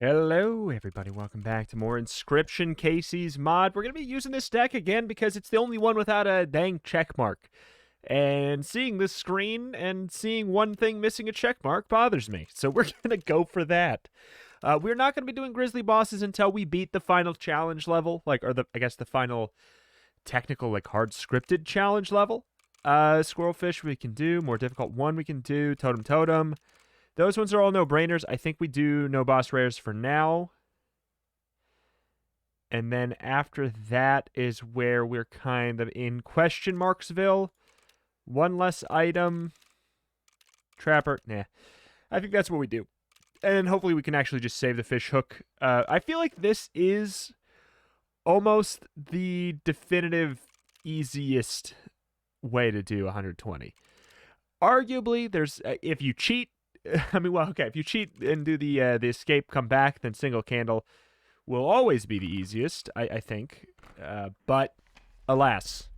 Hello, everybody. Welcome back to more Inscryption, Kaycee's mod. We're going to be using this deck again because it's the only one without a dang check mark. And seeing this screen and seeing one thing missing a check mark bothers me. So we're going to go for that. We're not going to be doing Grizzly bosses until we beat the final challenge level. I guess the final technical, hard scripted challenge level. Squirrelfish we can do. More difficult one we can do. Totem Totem. Those ones are all no-brainers. I think we do no boss rares for now. And then after that is where we're kind of in question marksville. One less item. Trapper. Nah. I think that's what we do. And hopefully we can actually just save the fish hook. I feel like this is almost the definitive easiest way to do 120. Arguably, there's if you cheat, I mean, well, okay, if you cheat and do the escape, come back, then single candle will always be the easiest, I think. But alas,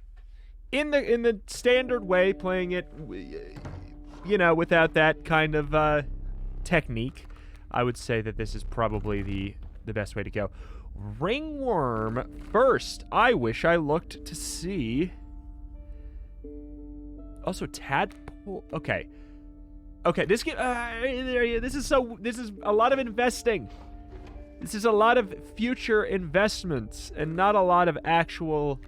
in the standard way, playing it, without that kind of technique, I would say that this is probably the best way to go. Ringworm first. I wish I looked to see. Also, tadpole. Okay. Okay, this is a lot of investing. This is a lot of future investments and not a lot of actual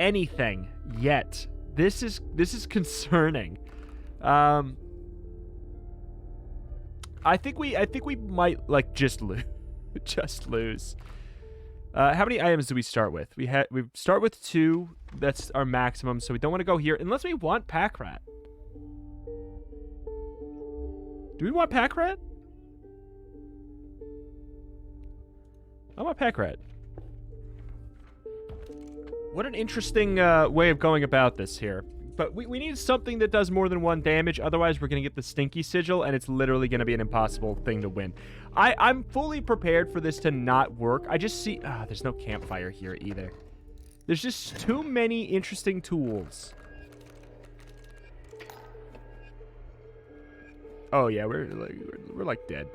anything yet. This is concerning. I think we might just lose. Just lose. How many items do we start with? We start with 2. That's our maximum, so we don't want to go here unless we want pack rat. Do we want pack rat? I want pack rat. What an interesting way of going about this here. But we need something that does more than 1 damage. Otherwise, we're going to get the stinky sigil, and it's literally going to be an impossible thing to win. I'm fully prepared for this to not work. I just see... there's no campfire here either. There's just too many interesting tools. Oh yeah, we're dead.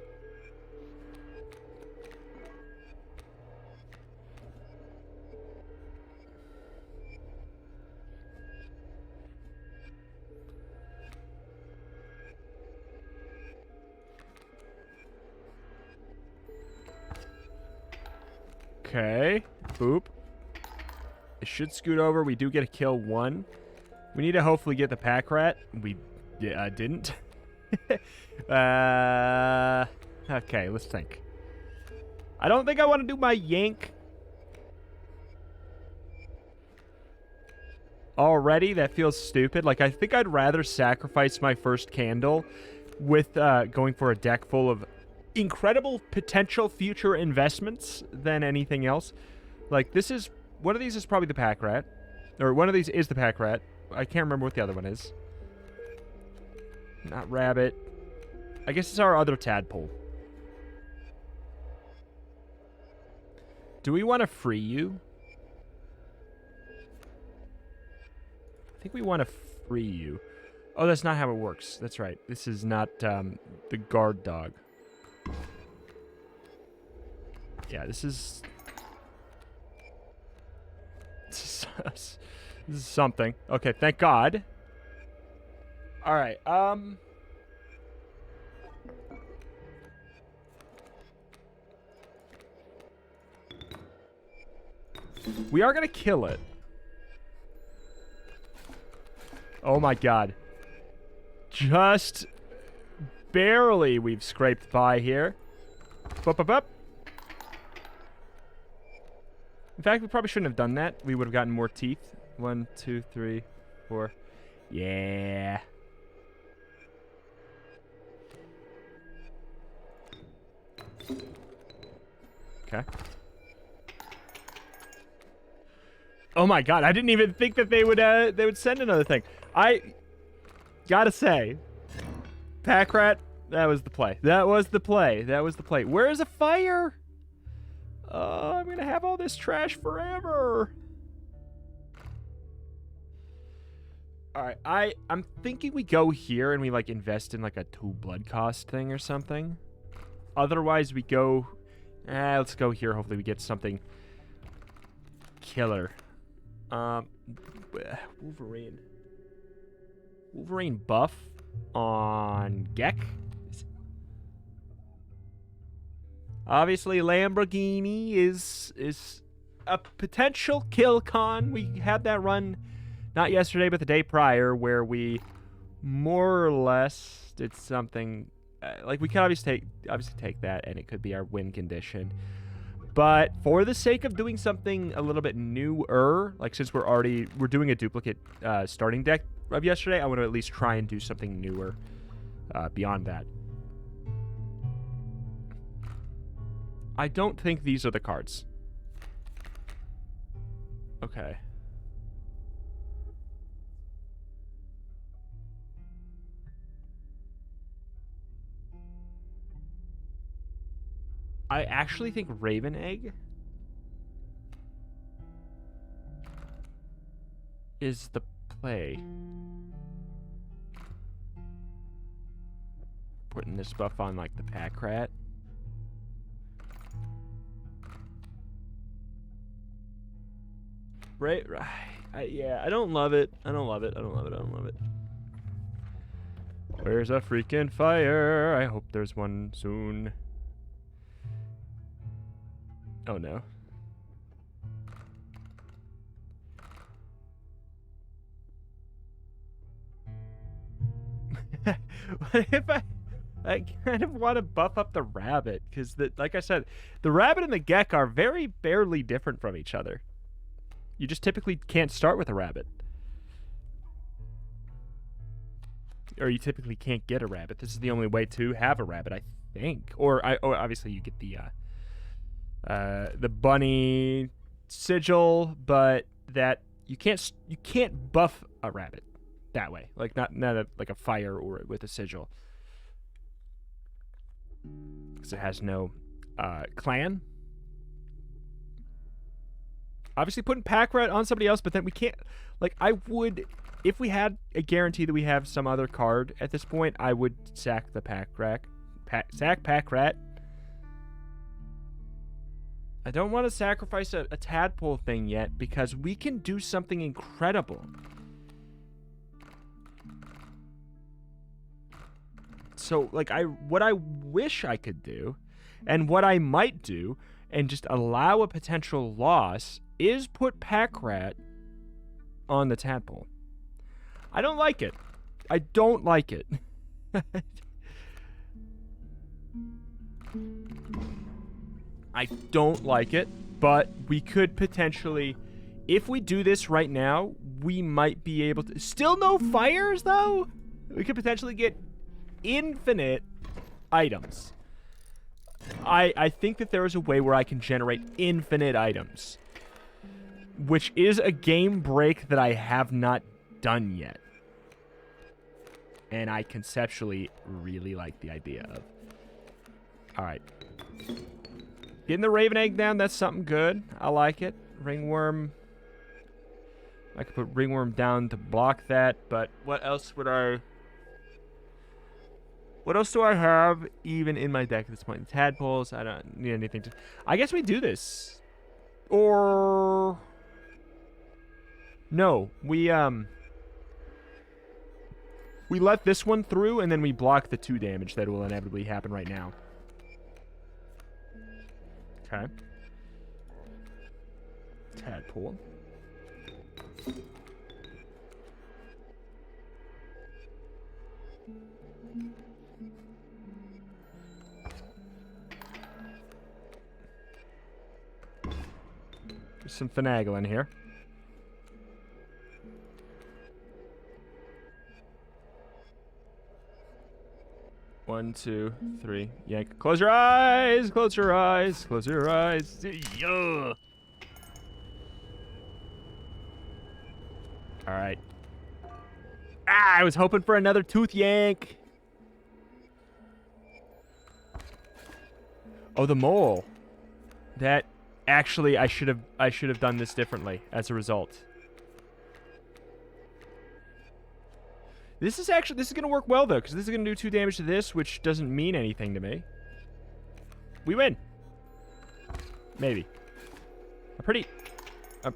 Okay, boop. It should scoot over. We do get a kill 1. We need to hopefully get the pack rat. We didn't. Okay, let's think. I don't think I want to do my yank already. That feels stupid. I think I'd rather sacrifice my first candle with going for a deck full of incredible potential future investments than anything else. This is... One of these is probably the pack rat. Or one of these is the pack rat. I can't remember what the other one is. Not rabbit. I guess it's our other tadpole. Do we want to free you? I think we want to free you. Oh, that's not how it works. That's right. This is not the guard dog. Yeah, this is something. Okay, thank God. All right. We are going to kill it. Oh my God. Just barely we've scraped by here. Bup, bup, bup. In fact, we probably shouldn't have done that. We would have gotten more teeth. 1, 2, 3, 4. Yeah. Okay. Oh my God, I didn't even think that they would send another thing. I gotta say, pack rat, that was the play. That was the play. That was the play. Where is a fire? Oh, I'm gonna have all this trash forever. All right, I'm thinking we go here and we invest in a 2 blood cost thing or something. Otherwise, we go... let's go here. Hopefully we get something killer. Wolverine. Wolverine buff on Gek. Obviously, Lamborghini is a potential kill con. We had that run not yesterday, but the day prior, where we more or less did something... like, we could obviously take that, and it could be our win condition. But for the sake of doing something a little bit newer, like since we're doing a duplicate starting deck of yesterday, I want to at least try and do something newer beyond that. I don't think these are the cards. Okay. I actually think Raven Egg is the play. Putting this buff on like the pack rat. Right. Yeah, I don't love it. I don't love it. Where's a freaking fire? I hope there's one soon. Oh no. What if I kind of want to buff up the rabbit, because like I said, the rabbit and the Gek are very barely different from each other. You just typically can't start with a rabbit. Or you typically can't get a rabbit. This is the only way to have a rabbit, I think. Or obviously you get the bunny sigil, but that you can't buff a rabbit that way. Like not like a fire or with a sigil. Because it has no clan. Obviously putting pack rat on somebody else, but then we can't, like, I would, if we had a guarantee that we have some other card at this point, I would sack the pack rat. Sack pack rat. I don't want to sacrifice a tadpole thing yet, because we can do something incredible. So, like, what I wish I could do, and what I might do, and just allow a potential loss, is put pack rat on the tadpole. I don't like it. I don't like it. I don't like it, but we could potentially, if we do this right now, we might be able to... Still no fires, though? We could potentially get infinite items. I think that there is a way where I can generate infinite items, which is a game break that I have not done yet. And I conceptually really like the idea of. Alright. Getting the Raven Egg down, that's something good. I like it. Ringworm. I could put Ringworm down to block that, but what else would I... What else do I have even in my deck at this point? Tadpoles, I don't need anything to... I guess we do this. Or... No, we let this one through, and then we block the 2 damage that will inevitably happen right now. Okay. Tadpole. There's some finagling here. One, two, three. Yank. Close your eyes. Close your eyes. Close your eyes. Yeah. All right. Ah, I was hoping for another tooth yank. Oh, the mole. That actually, I should have done this differently as a result. This is going to work well, though, because this is going to do 2 damage to this, which doesn't mean anything to me. We win. Maybe. I'm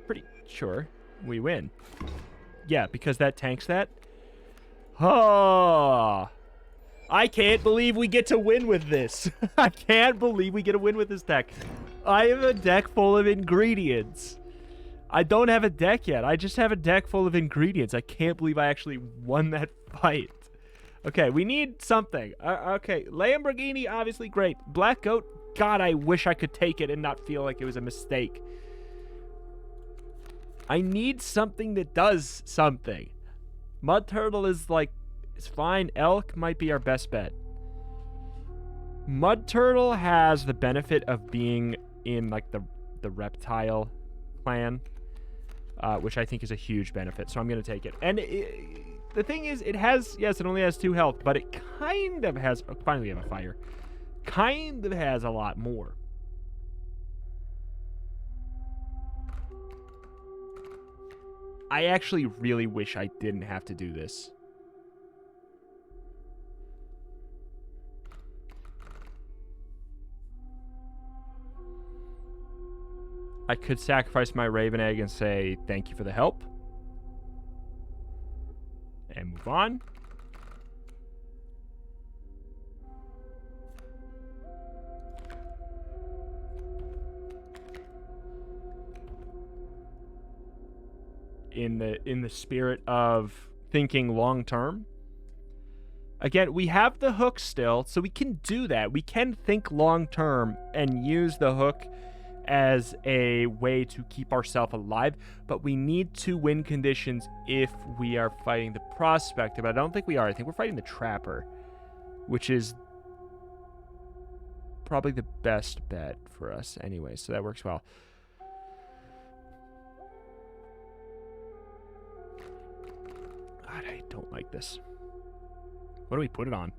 pretty sure we win. Yeah, because that tanks that. Oh, I can't believe we get to win with this. I can't believe we get to win with this deck. I have a deck full of ingredients. I don't have a deck yet. I just have a deck full of ingredients. I can't believe I actually won that fight. Okay, we need something. Okay, Lamborghini, obviously great. Black Goat, God, I wish I could take it and not feel like it was a mistake. I need something that does something. Mud Turtle is like, it's fine. Elk might be our best bet. Mud Turtle has the benefit of being in like the reptile clan, which I think is a huge benefit. So I'm going to take it. And the thing is, it has, yes, it only has 2 health, but it kind of has, oh, finally we have a fire. Kind of has a lot more. I actually really wish I didn't have to do this. I could sacrifice my Raven Egg and say thank you for the help. And move on. In the spirit of thinking long term. Again, we have the hook still, so we can do that. We can think long term and use the hook as a way to keep ourselves alive, but we need to win conditions if we are fighting the Prospector, but I don't think we are. I think we're fighting the Trapper, which is probably the best bet for us anyway, so that works well. God, I don't like this. What do we put it on?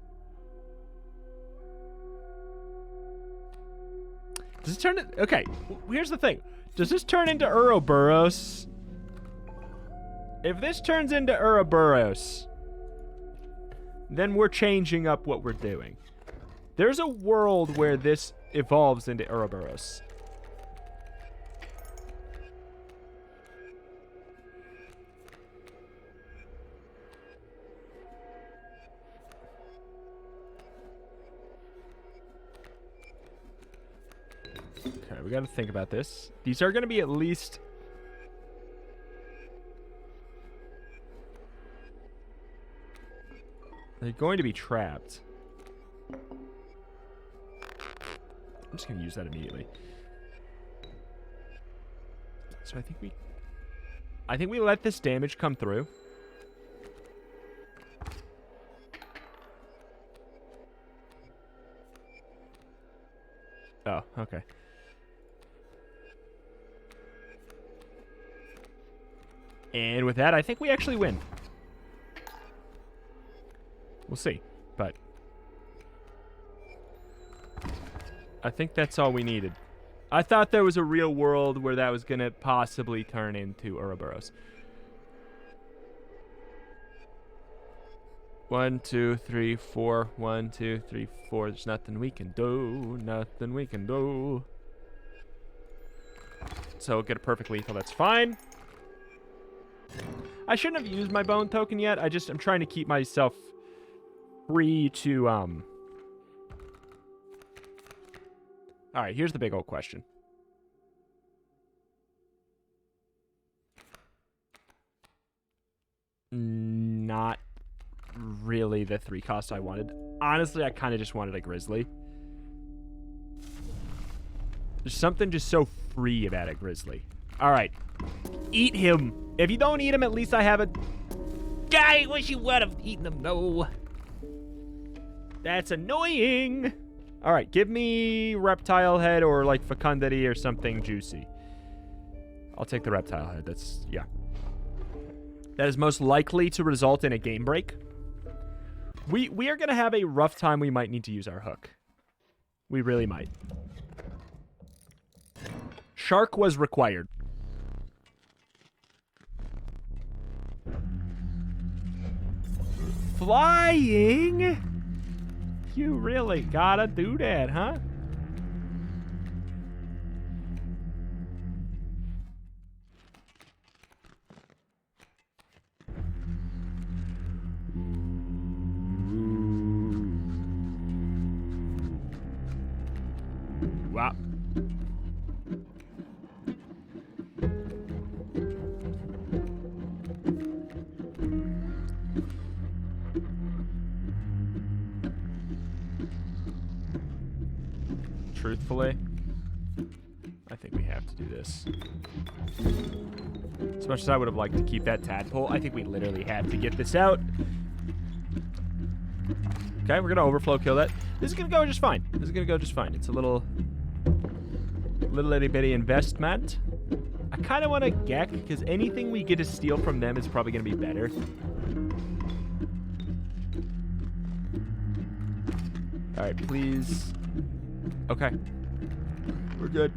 Does it turn it? Okay, here's the thing. Does this turn into Ouroboros? If this turns into Ouroboros, then we're changing up what we're doing. There's a world where this evolves into Ouroboros. Okay, we got to think about this. These are going to be at least... They're going to be trapped. I'm just going to use that immediately. So I think we let this damage come through. Oh, okay. And with that, I think we actually win. We'll see, but I think that's all we needed. I thought there was a real world where that was going to possibly turn into Ouroboros. 1, 2, 3, 4. 1, 2, 3, 4. There's nothing we can do. Nothing we can do. So we'll get a perfect lethal. That's fine. I shouldn't have used my bone token yet. I'm trying to keep myself free to, Alright, here's the big old question. Not really the 3 cost I wanted. Honestly, I kind of just wanted a Grizzly. There's something just so free about a Grizzly. Alright. Eat him. If you don't eat him, at least I have a... I wish you would have eaten him, though. That's annoying. All right, give me Reptile Head or like Fecundity or something juicy. I'll take the Reptile Head. That's, yeah. That is most likely to result in a game break. We are going to have a rough time. We might need to use our hook. We really might. Shark was required. Flying? You really gotta do that, huh? Wow. Truthfully, I think we have to do this. As much as I would have liked to keep that tadpole, I think we literally have to get this out. Okay, we're gonna overflow kill that. This is gonna go just fine. This is gonna go just fine. It's a little itty bitty investment. I kind of want to geck because anything we get to steal from them is probably gonna be better. All right, please. Okay, we're good.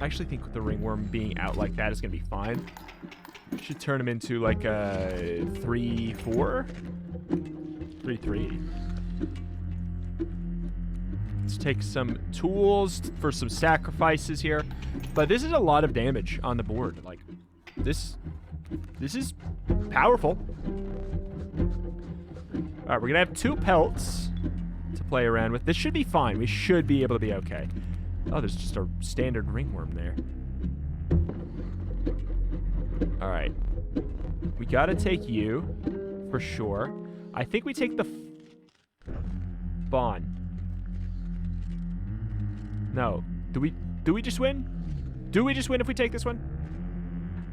I actually think with the ringworm being out like that is going to be fine. Should turn him into like a 3-4? 3-3. Let's take some tools for some sacrifices here. But this is a lot of damage on the board. Like, this is powerful. All right, we're going to have 2 pelts to play around with. This should be fine. We should be able to be okay. Oh, there's just a standard ringworm there. All right. We got to take you, for sure. I think we take the fawn. No. Do we just win? Do we just win if we take this one?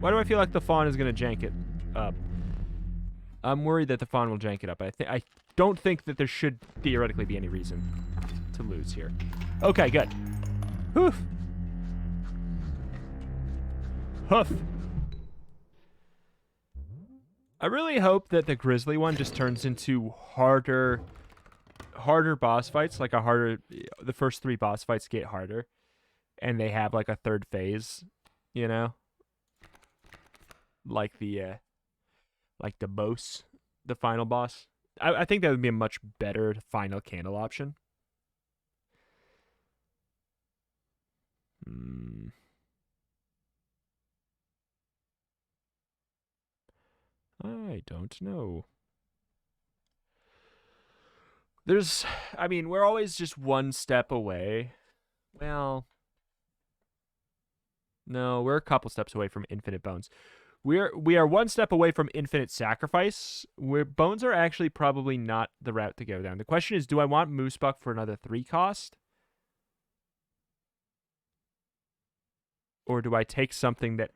Why do I feel like the fawn is going to jank it up? I'm worried that the fawn will jank it up. I don't think that there should theoretically be any reason to lose here. Okay, good. Hoof. Hoof. I really hope that the grizzly one just turns into harder boss fights, like the first 3 boss fights get harder, and they have like a 3rd phase, you know, like the boss, the final boss. I think that would be a much better final candle option. I don't know. I mean, we're always just one step away. Well, no, we're a couple steps away from infinite bones. We are one step away from infinite sacrifice, where bones are actually probably not the route to go down. The question is, do I want Moose Buck for another 3 cost? Or do I take something that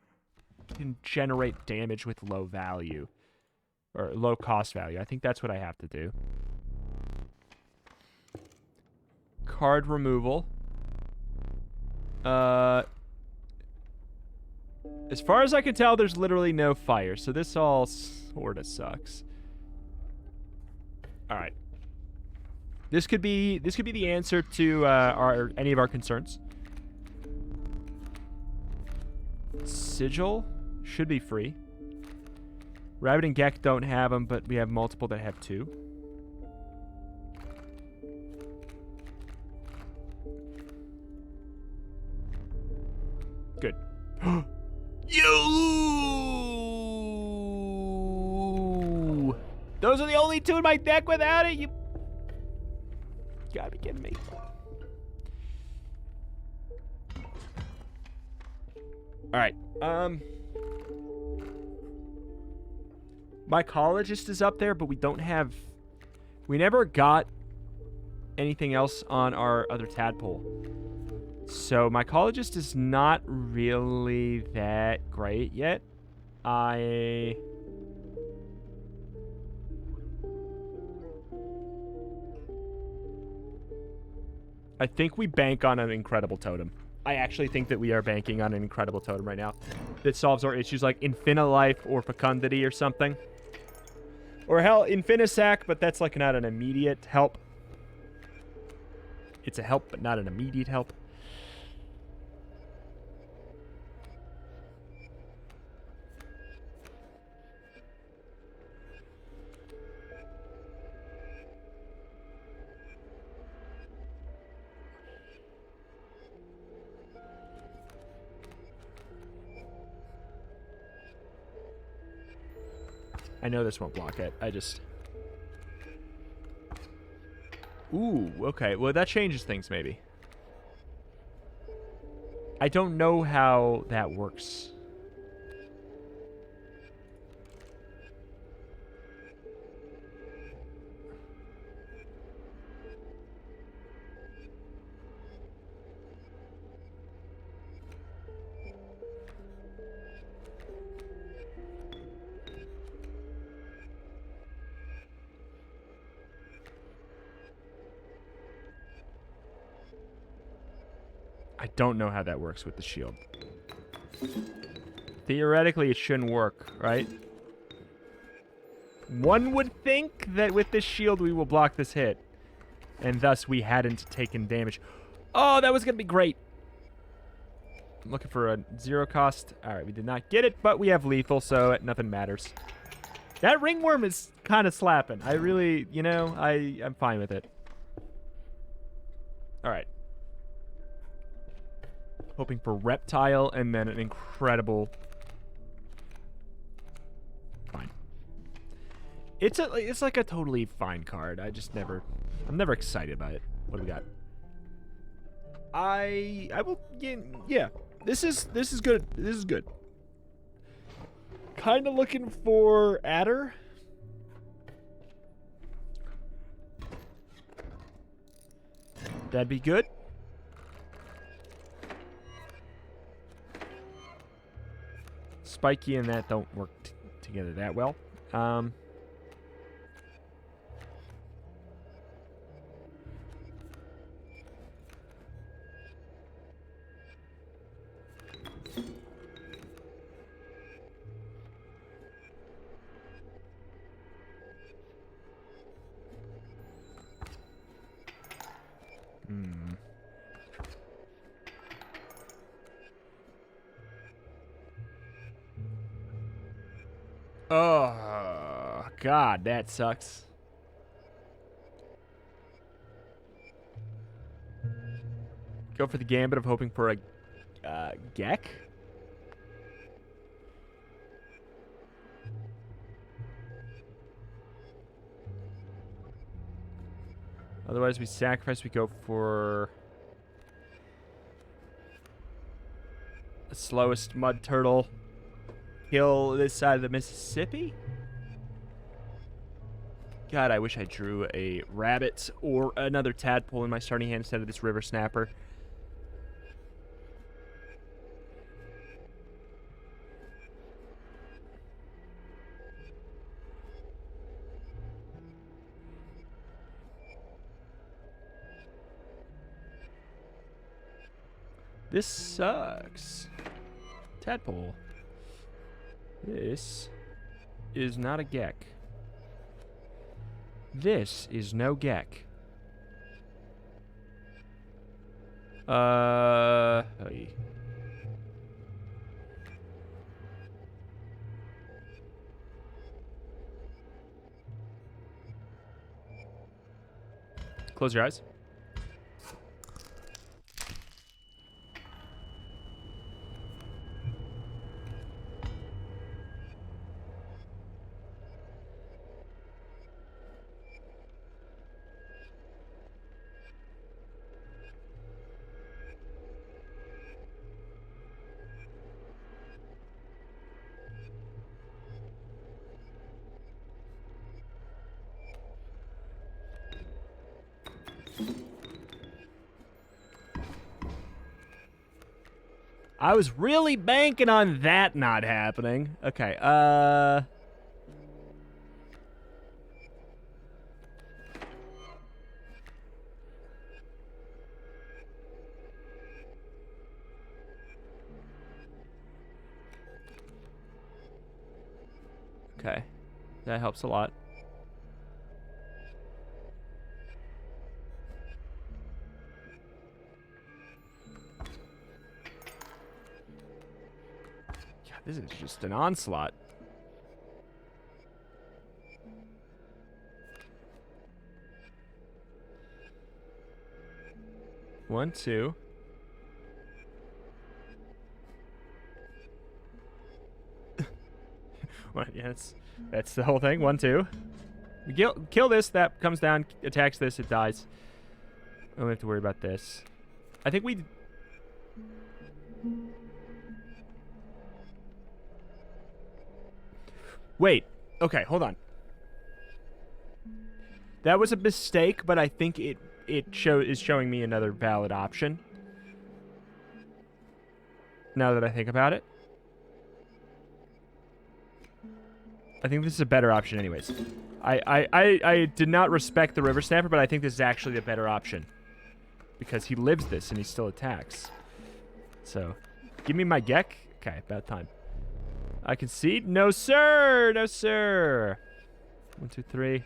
can generate damage with low value? Or low cost value? I think that's what I have to do. Card removal. As far as I can tell, there's literally no fire, so this all sort of sucks. All right. This could be the answer to any of our concerns. Sigil should be free. Rabbit and Gek don't have them, but we have multiple that have 2. Good. You! Those are the only 2 in my deck without it? You gotta be kidding me. Alright, Mycologist is up there, but we never got anything else on our other tadpole. So Mycologist is not really that great yet. I think we bank on an incredible totem. I actually think that we are banking on an incredible totem right now that solves our issues like Infinilife or Fecundity or something. Or hell, Infinisac, but that's like not an immediate help. It's a help, but not an immediate help. I know this won't block it. I just... Ooh, okay. Well, that changes things, maybe. I don't know how that works. I don't know how that works with the shield. Theoretically, it shouldn't work, right? One would think that with this shield, we will block this hit. And thus, we hadn't taken damage. Oh, that was going to be great. I'm looking for a 0 cost. All right, we did not get it, but we have lethal, so nothing matters. That ringworm is kind of slapping. I really, you know, I'm fine with it. All right. Hoping for reptile and then an incredible... Fine. It's like a totally fine card. I'm never excited by it. What do we got? I will, yeah. This is good. This is good. Kind of looking for Adder. That'd be good. Spiky and that don't work together that well. Oh, God, that sucks. Go for the gambit of hoping for a Gek. Otherwise, we sacrifice. We go for the slowest mud turtle. Kill this side of the Mississippi. God, I wish I drew a rabbit or another tadpole in my starting hand instead of this river snapper. This sucks. Tadpole. This is not a Gek. This is no Gek. Hey. Close your eyes. I was really banking on that not happening. Okay, Okay, that helps a lot. This is just an onslaught. One, two. Yeah, that's the whole thing. 1, 2. We kill this. That comes down, attacks this. It dies. We don't have to worry about this. I think we... Wait. Okay, hold on. That was a mistake, but I think it is showing me another valid option. Now that I think about it. I think this is a better option anyways. I did not respect the River Snapper, but I think this is actually a better option. Because he lives this and he still attacks. So, give me my Gek. Okay, about time. I concede? No, sir! No, sir! 1, 2, 3.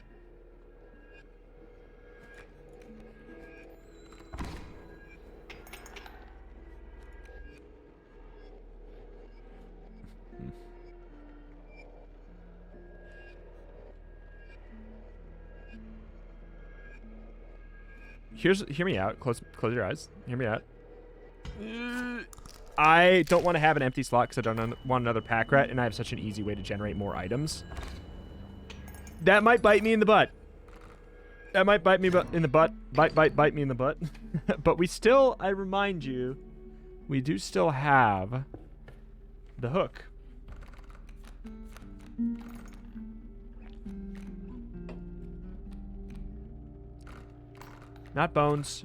Hear me out. Close your eyes. Hear me out. I don't want to have an empty slot because I don't want another pack rat, and I have such an easy way to generate more items. That might bite me in the butt. That might bite me in the butt. Bite me in the butt. But we still, I remind you, we do still have the hook. Not bones.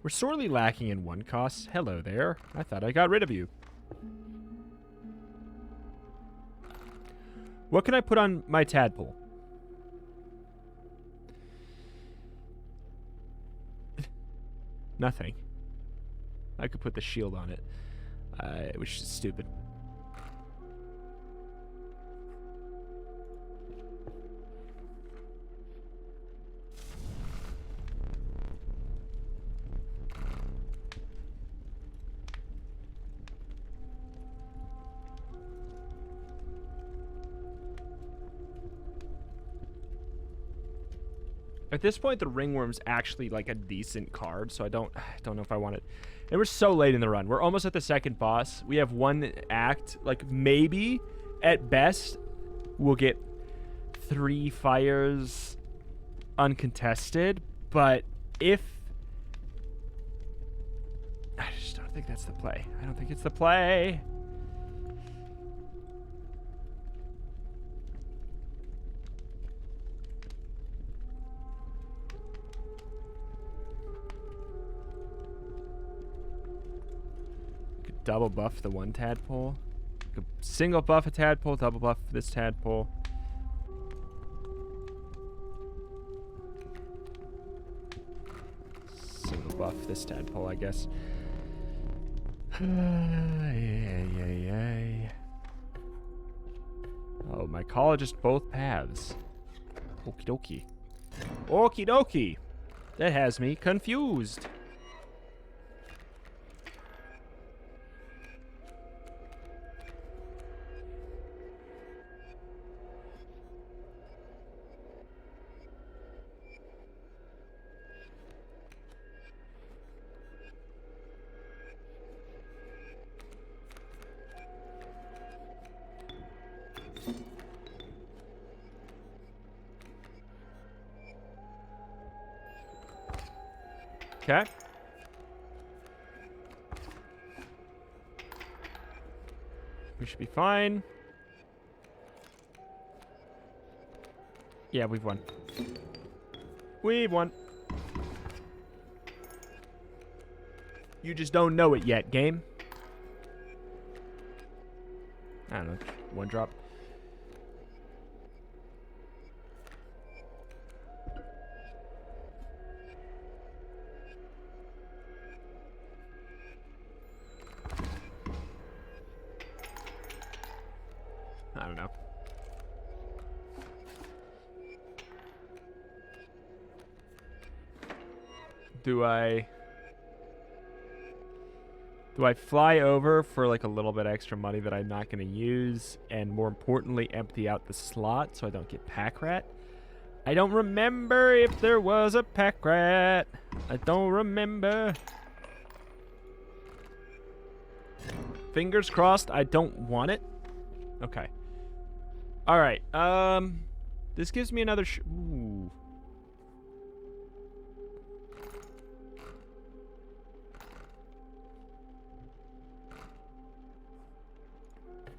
We're sorely lacking in 1 cost. Hello there. I thought I got rid of you. What can I put on my tadpole? Nothing. I could put the shield on it, which is stupid. At this point, the Ringworm's actually like a decent card, so I don't know if I want it. And we're so late in the run. We're almost at the second boss. We have 1 act. Like, maybe, at best, we'll get 3 fires uncontested. But if... I just don't think that's the play. I don't think it's the play. Double buff the 1 tadpole. Single buff a tadpole, double buff this tadpole. Single buff this tadpole, I guess. Oh, my college is both paths. Okie dokie. Okie dokie. That has me confused. Okay. We should be fine. Yeah, we've won. We've won. You just don't know it yet, game. I don't know. 1 drop. I don't know. Do I fly over for like a little bit extra money that I'm not going to use, and more importantly empty out the slot so I don't get pack rat? I don't remember if there was a pack rat. I don't remember. Fingers crossed I don't want it. Okay. Alright, this gives me another ooh.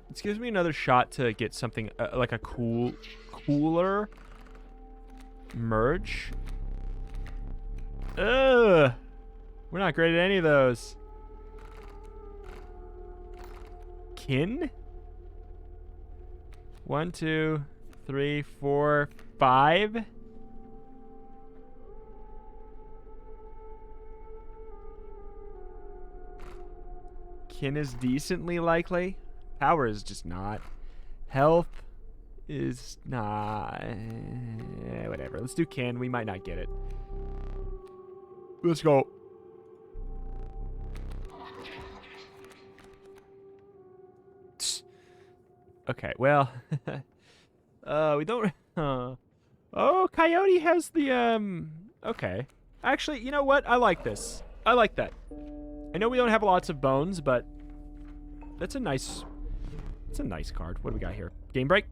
This gives me another shot to get something like a cooler merge. Ugh. We're not great at any of those. Kin? 1, 2, 3, 4, 5. Kin is decently likely. Power is just not. Health is not. Whatever. Let's do kin. We might not get it. Let's go. Okay, well. We don't. Oh, Coyote has the. Okay. Actually, you know what? I like this. I like that. I know we don't have lots of bones, but that's a nice. It's a nice card. What do we got here? Game break?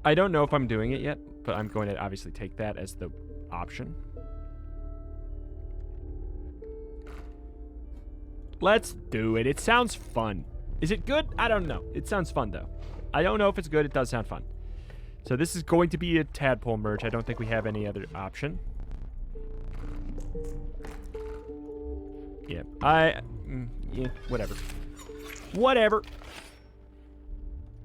I don't know if I'm doing it yet, but I'm going to obviously take that as the option. Let's do it. It sounds fun. Is it good? I don't know. It sounds fun, though. I don't know if it's good. It does sound fun. So this is going to be a tadpole merge. I don't think we have any other option. Yeah. Yeah, whatever. Whatever.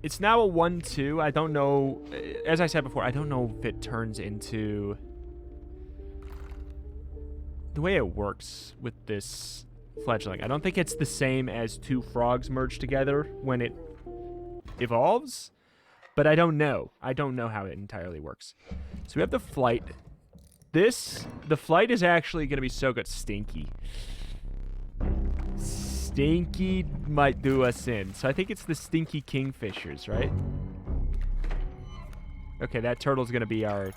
It's now a 1-2. I don't know. As I said before, I don't know if it turns into... The way it works with this fledgling. I don't think it's the same as two frogs merged together when it evolves. But I don't know. I don't know how it entirely works. So we have the flight. The flight is actually going to be so good. Stinky. Stinky might do us in. So I think it's the stinky kingfishers, right? Okay, that turtle's going to be our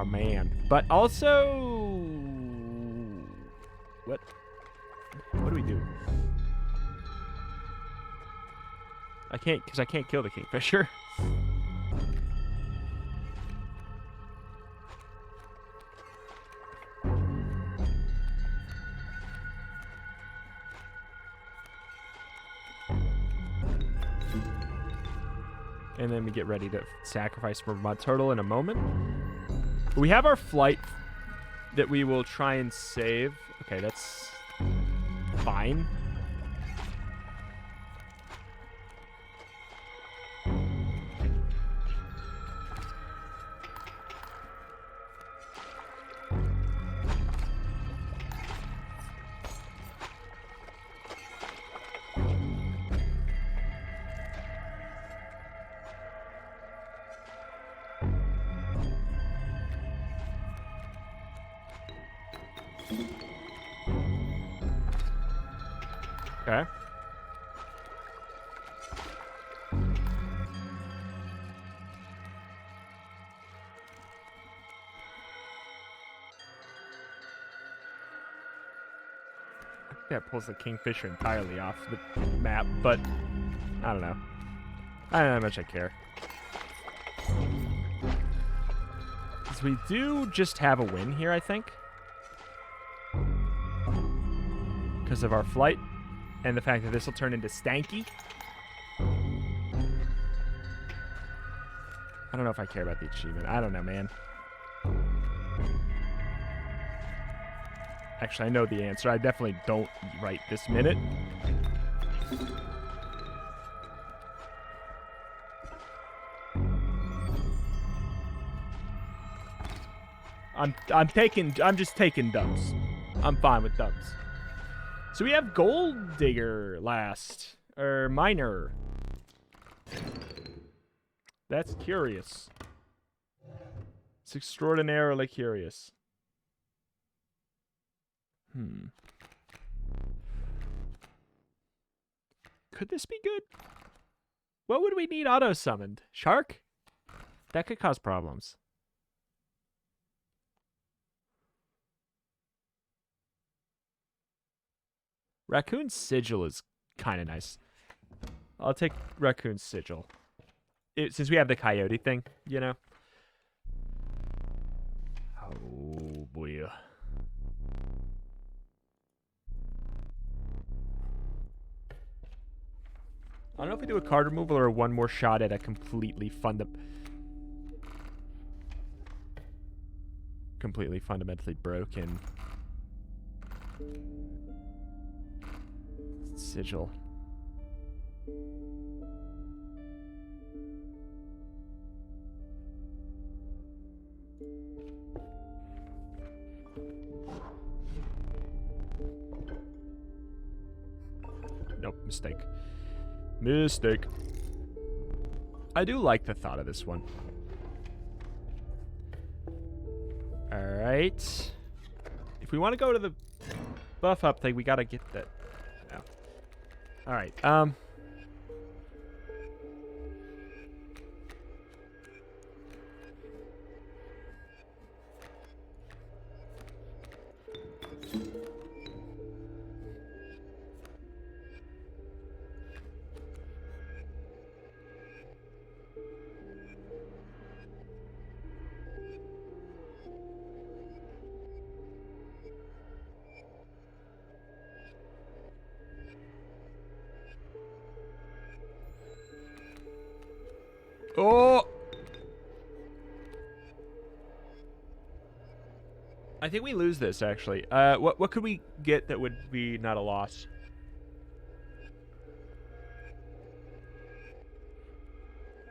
man. But also... What do we do? I can't, because I can't kill the kingfisher. And then we get ready to sacrifice for Mud Turtle in a moment. We have our flight that we will try and save. Okay, that's fine. Okay. I think that pulls the kingfisher entirely off the map, but I don't know. I don't know how much I care. Because we do just have a win here, I think. Because of our flight. And the fact that this will turn into Stanky. I don't know if I care about the achievement. I don't know, man. Actually, I know the answer. I definitely don't right this minute. I'm just taking dubs. I'm fine with dubs. So we have Gold Digger last. Or Miner. That's curious. It's extraordinarily curious. Could this be good? What would we need auto-summoned? Shark? That could cause problems. Raccoon Sigil is kind of nice. I'll take Raccoon Sigil. Since we have the coyote thing, you know? Oh, boy. I don't know if we do a card removal or one more shot at a completely fundamentally broken Sigil. Nope, mistake. Mistake. I do like the thought of this one. Alright. If we want to go to the buff up thing, we gotta get that. No. Alright, oh! I think we lose this, actually. What could we get that would be not a loss?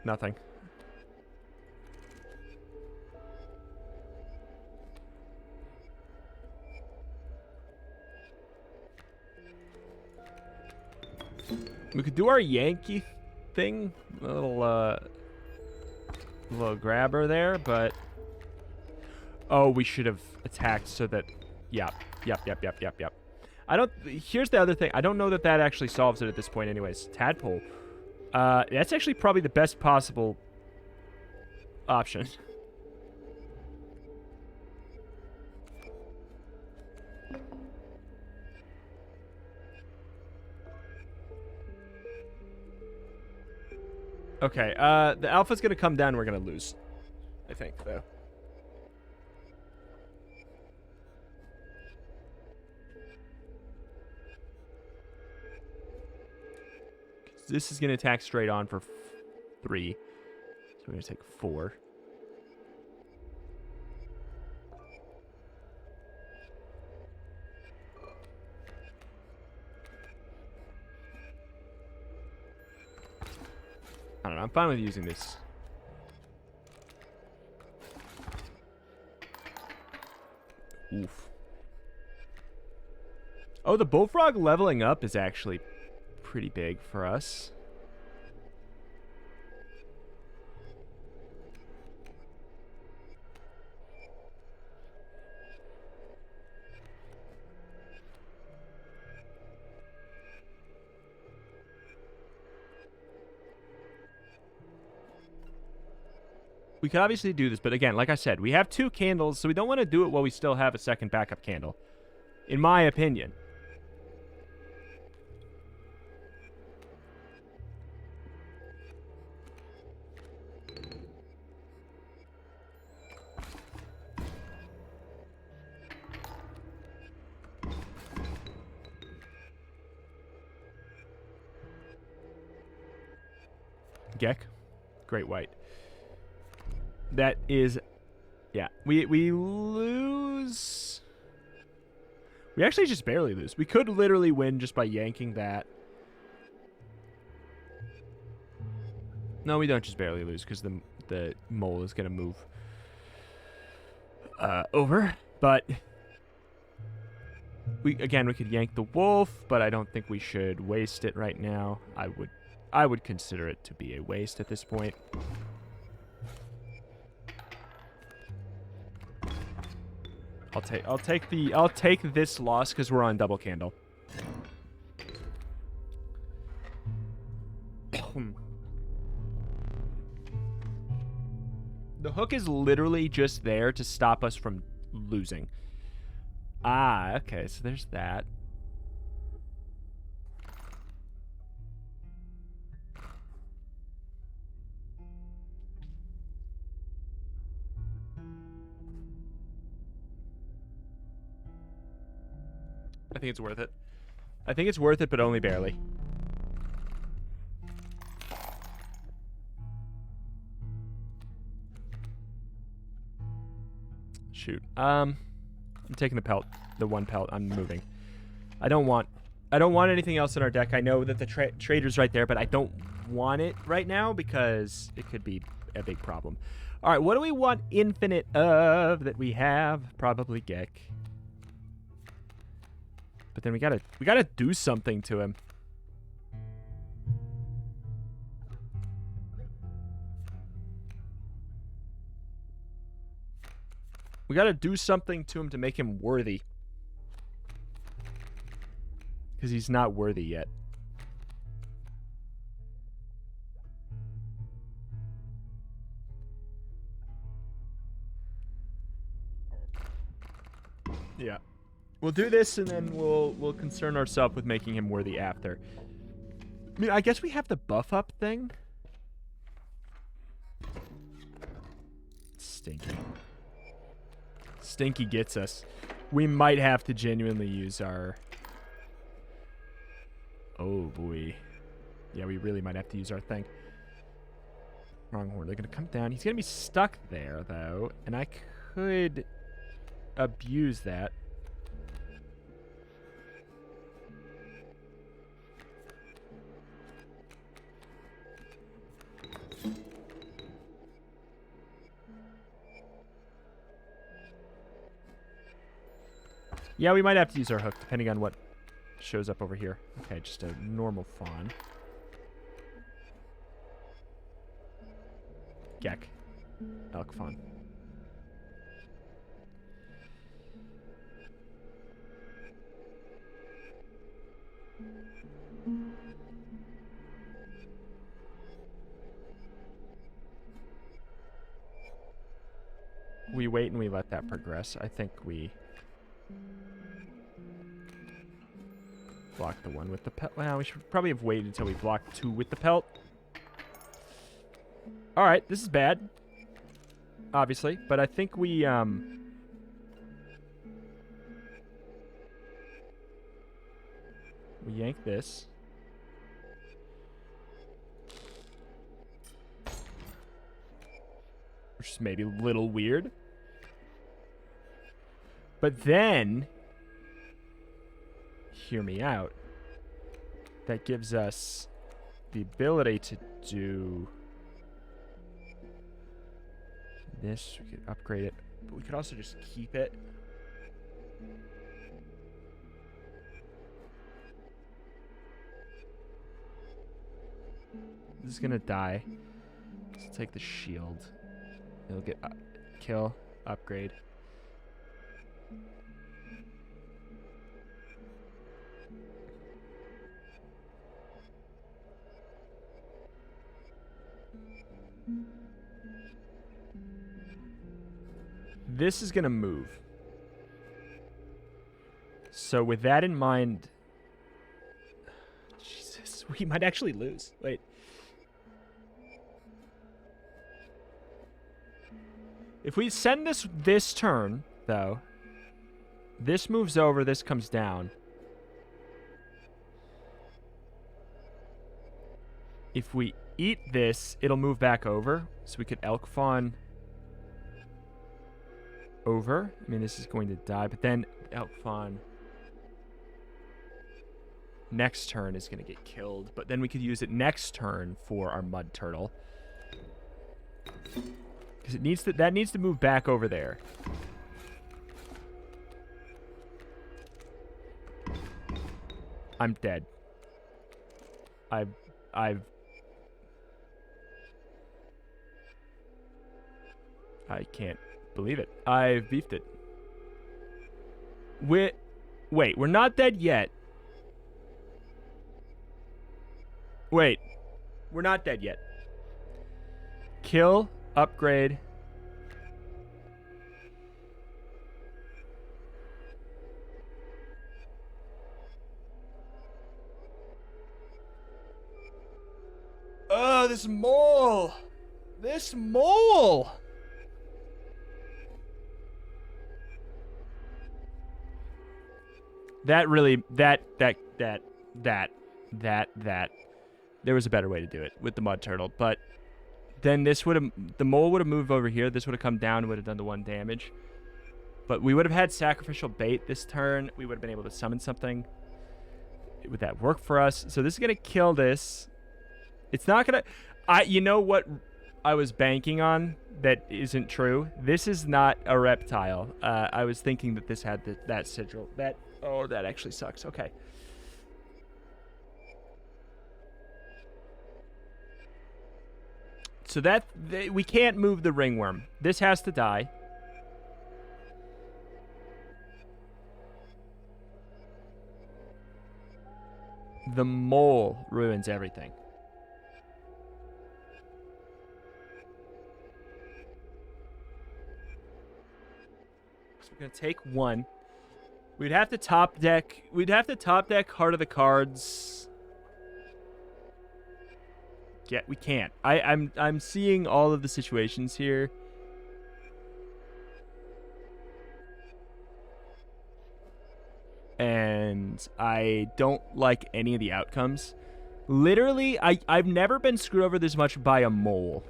Nothing. We could do our Yankee thing. A little grabber there, but... Oh, we should have attacked so that... Yep. I don't... Here's the other thing. I don't know that that actually solves it at this point anyways. Tadpole. That's actually probably the best possible option. Okay, the alpha's gonna come down, we're gonna lose. I think, though. This is gonna attack straight on for 3. So we're gonna take 4. I don't know, I'm fine with using this. Oof. Oh, the bullfrog leveling up is actually pretty big for us. We could obviously do this, but again, like I said, we have 2 candles, so we don't want to do it while we still have a second backup candle. In my opinion. Gek. Great white. That is... Yeah. We lose... We actually just barely lose. We could literally win just by yanking that. No, we don't just barely lose because the mole is going to move over. But we could yank the wolf, but I don't think we should waste it right now. I would consider it to be a waste at this point. I'll take this loss because we're on double candle. The hook is literally just there to stop us from losing. Ah, okay, so there's that. I think it's worth it. I think it's worth it, but only barely. Shoot. I'm taking the pelt. The one pelt. I'm moving. I don't want anything else in our deck. I know that the trader's right there, but I don't want it right now because it could be a big problem. All right, what do we want infinite of that we have? Probably Gek. But then we gotta do something to him. We gotta do something to him to make him worthy. Because he's not worthy yet. Yeah. We'll do this, and then we'll concern ourselves with making him worthy after. I mean, I guess we have the buff up thing. Stinky. Stinky gets us. We might have to genuinely use our... Oh, boy. Yeah, we really might have to use our thing. Wrong horn. They're going to come down. He's going to be stuck there, though. And I could abuse that. Yeah, we might have to use our hook, depending on what shows up over here. Okay, just a normal fawn. Gek. Elk fawn. We wait and we let that progress. I think we... block the one with the pelt. Well, we should probably have waited until we blocked two with the pelt. Alright, this is bad. Obviously. But I think we, we yank this. Which is maybe a little weird. But then... hear me out. That gives us the ability to do this. We could upgrade it, but we could also just keep it. This is gonna die. Let's take the shield. It'll get kill, upgrade. This is going to move. So with that in mind... Jesus, we might actually lose. Wait. If we send this turn, though, this moves over, this comes down. If we eat this, it'll move back over. So we could elk fawn over. I mean, this is going to die, but then elk fawn next turn is going to get killed. But then we could use it next turn for our mud turtle. Because it needs to, that needs to move back over there. I'm dead. I can't believe it. I've beefed it. Wait, we're not dead yet. Wait, we're not dead yet. Kill, upgrade, this mole. This mole. That really, that. There was a better way to do it with the mud turtle, but then this would have, the mole would have moved over here. This would have come down and would have done the 1 damage. But we would have had sacrificial bait this turn. We would have been able to summon something. Would that work for us? So this is going to kill this. It's not going to... You know what I was banking on that isn't true? This is not a reptile. I was thinking that this had that sigil. Oh, that actually sucks. Okay. So we can't move the ringworm. This has to die. The mole ruins everything. So we're gonna take 1. We'd have to top deck. We'd have to top deck Heart of the Cards. Yeah, we can't. I'm seeing all of the situations here. And I don't like any of the outcomes. Literally, I've never been screwed over this much by a mole.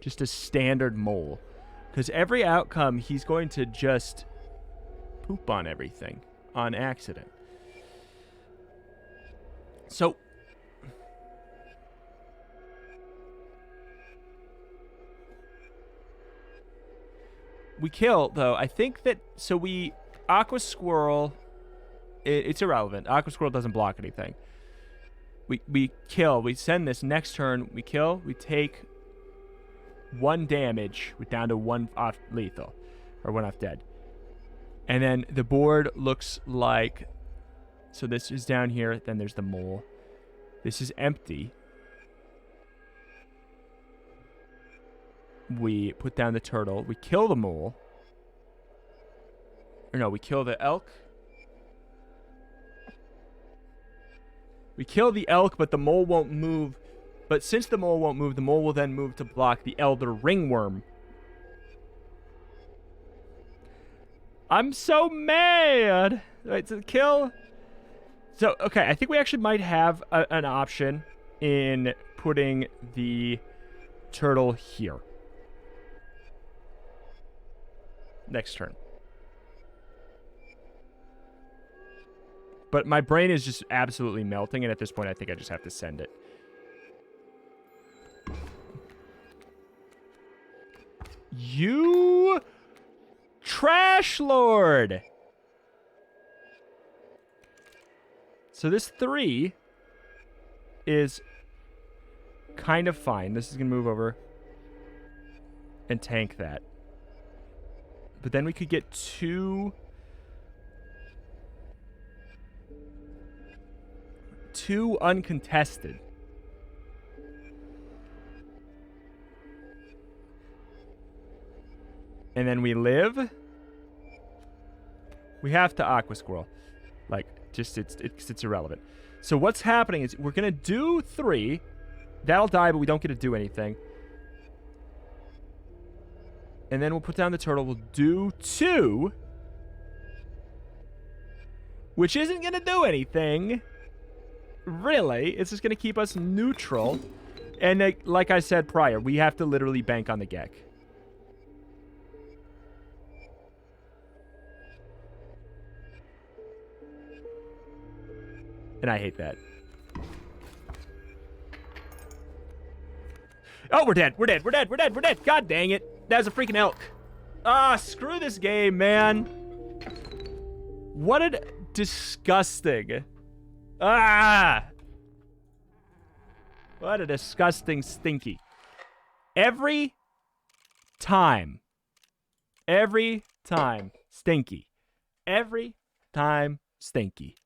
Just a standard mole. Because every outcome, he's going to just poop on everything on accident. So... we kill, though. I think that... so we... Aqua Squirrel... it's irrelevant. Aqua Squirrel doesn't block anything. We kill. We send this next turn. We kill. We take 1 damage. We're down to 1 off lethal. Or 1 off dead. And then the board looks like... so this is down here. Then there's the mole. This is empty. We put down the turtle. We kill the mole. Or no, we kill the elk. We kill the elk, but the mole won't move. But since the mole won't move, the mole will then move to block the elder ringworm. I'm so mad. Right, so kill. So, okay, I think we actually might have an option in putting the turtle here. Next turn. But my brain is just absolutely melting, and at this point, I think I just have to send it. You trash lord! So this 3 is kind of fine. This is going to move over and tank that. But then we could get 2 uncontested. And then we live. We have to Aqua Squirrel. Like, just, it's irrelevant. So what's happening is we're going to do 3. That'll die, but we don't get to do anything. And then we'll put down the turtle. We'll do 2. Which isn't going to do anything. Really. It's just going to keep us neutral. And like I said prior, we have to literally bank on the Gek. And I hate that. Oh, we're dead. We're dead. We're dead. We're dead. We're dead. God dang it. That was a freaking elk. Ah, screw this game, man. What a disgusting. Ah. What a disgusting stinky. Every time. Every time. Stinky. Every time stinky.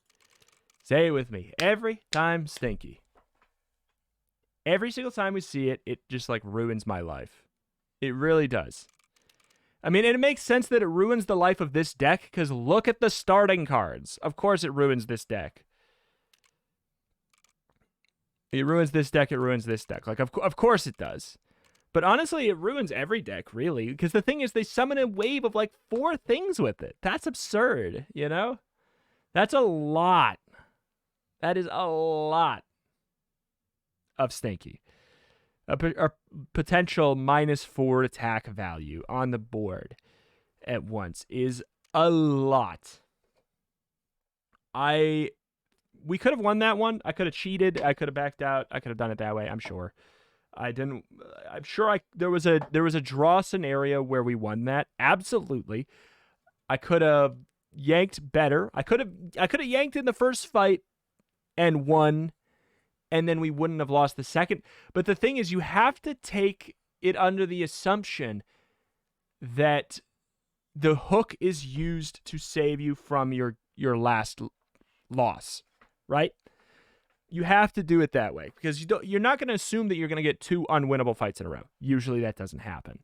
Say it with me. Every time stinky. Every single time we see it, it just like ruins my life. It really does. I mean, it makes sense that it ruins the life of this deck because look at the starting cards. Of course it ruins this deck. It ruins this deck, it ruins this deck. Like, of course it does. But honestly, it ruins every deck, really. Because the thing is, they summon a wave of like 4 things with it. That's absurd, you know? That's a lot. That is a lot of Stinky. A potential -4 attack value on the board at once is a lot. We could have won that one. I could have cheated. I could have backed out. I could have done it that way. I'm sure. I didn't. I'm sure there was a draw scenario where we won that. Absolutely. I could have yanked better. I could have yanked in the first fight and won, and then we wouldn't have lost the second. But the thing is, you have to take it under the assumption that the hook is used to save you from your last loss, right? You have to do it that way because you're not going to assume that you're going to get 2 unwinnable fights in a row. Usually that doesn't happen.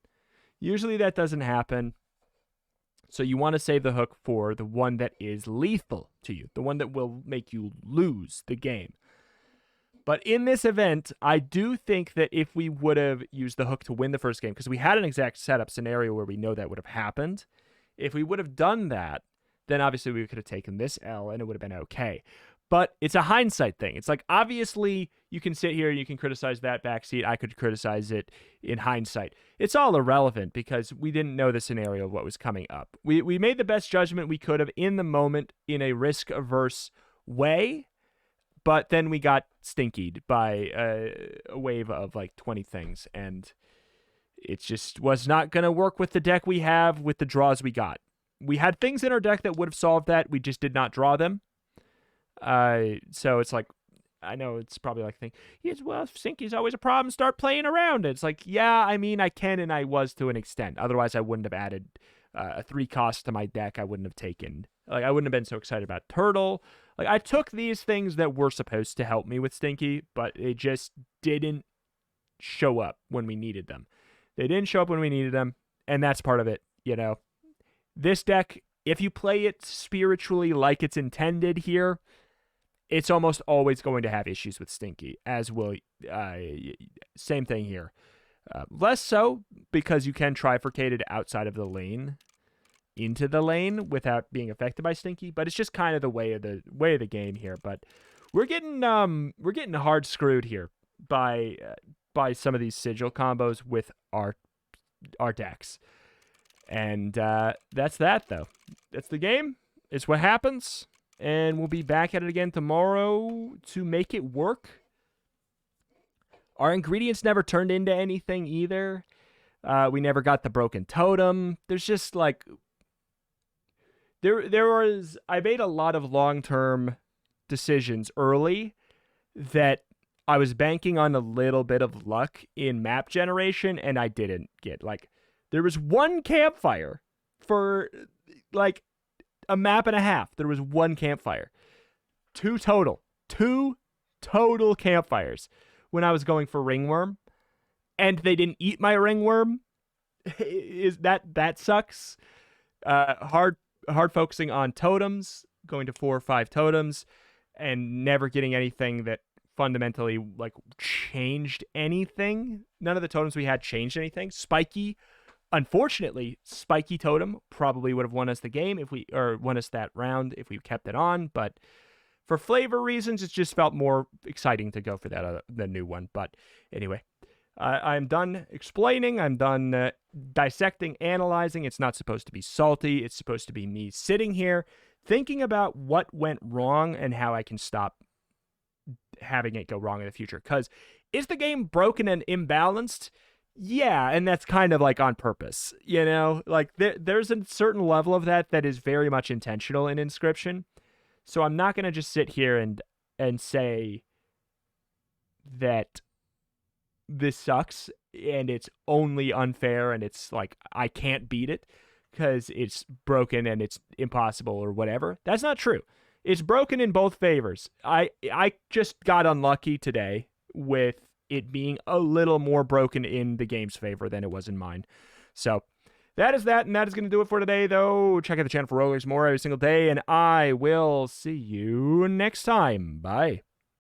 So you want to save the hook for the one that is lethal to you, the one that will make you lose the game. But in this event, I do think that if we would have used the hook to win the first game, because we had an exact setup scenario where we know that would have happened, if we would have done that, then obviously we could have taken this L and it would have been okay. But it's a hindsight thing. It's like, obviously, you can sit here and you can criticize that backseat. I could criticize it in hindsight. It's all irrelevant because we didn't know the scenario of what was coming up. We made the best judgment we could have in the moment in a risk-averse way, but then we got stinkied by a wave of like 20 things, and it just was not going to work with the deck we have with the draws we got. We had things in our deck that would have solved that. We just did not draw them. So it's like, I know it's probably like thinking, yes, well, Stinky's always a problem, start playing around it. It's like, yeah, I mean, I can and I was to an extent. Otherwise, I wouldn't have added a 3 cost to my deck. I wouldn't have taken, like, I wouldn't have been so excited about Turtle. Like, I took these things that were supposed to help me with Stinky, but it just didn't show up when we needed them. They didn't show up when we needed them, and that's part of it, you know. This deck, if you play it spiritually like it's intended here, it's almost always going to have issues with Stinky, as will, same thing here. Less so, because you can trifurcate it outside of the lane into the lane without being affected by Stinky, but it's just kind of the way of the game here. But we're getting hard screwed here by some of these sigil combos with our decks. And that's that, though. That's the game. It's what happens. And we'll be back at it again tomorrow to make it work. Our ingredients never turned into anything either. We never got the broken totem. There's just like... I made a lot of long-term decisions early that I was banking on a little bit of luck in map generation, and I didn't get. Like, there was 1 campfire for, like, a map and a half. There was 1 campfire. 2 total. 2 total campfires when I was going for ringworm, and they didn't eat my ringworm. That sucks. Hard focusing on totems, going to 4 or 5 totems, and never getting anything that fundamentally like changed anything. None of the totems we had changed anything. Unfortunately, Spiky Totem probably would have won us the game won us that round if we kept it on, but for flavor reasons, it just felt more exciting to go for that the new one. But anyway, I'm done explaining. I'm done dissecting, analyzing. It's not supposed to be salty. It's supposed to be me sitting here thinking about what went wrong and how I can stop having it go wrong in the future. Because is the game broken and imbalanced? Yeah, and that's kind of like on purpose, you know? Like, there's a certain level of that is very much intentional in Inscryption. So I'm not going to just sit here and say that this sucks and it's only unfair and it's like I can't beat it because it's broken and it's impossible or whatever. That's not true. It's broken in both favors. I just got unlucky today with it being a little more broken in the game's favor than it was in mine. So that is that, and that is going to do it for today, though. Check out the channel for roguelikes more every single day, and I will see you next time. Bye.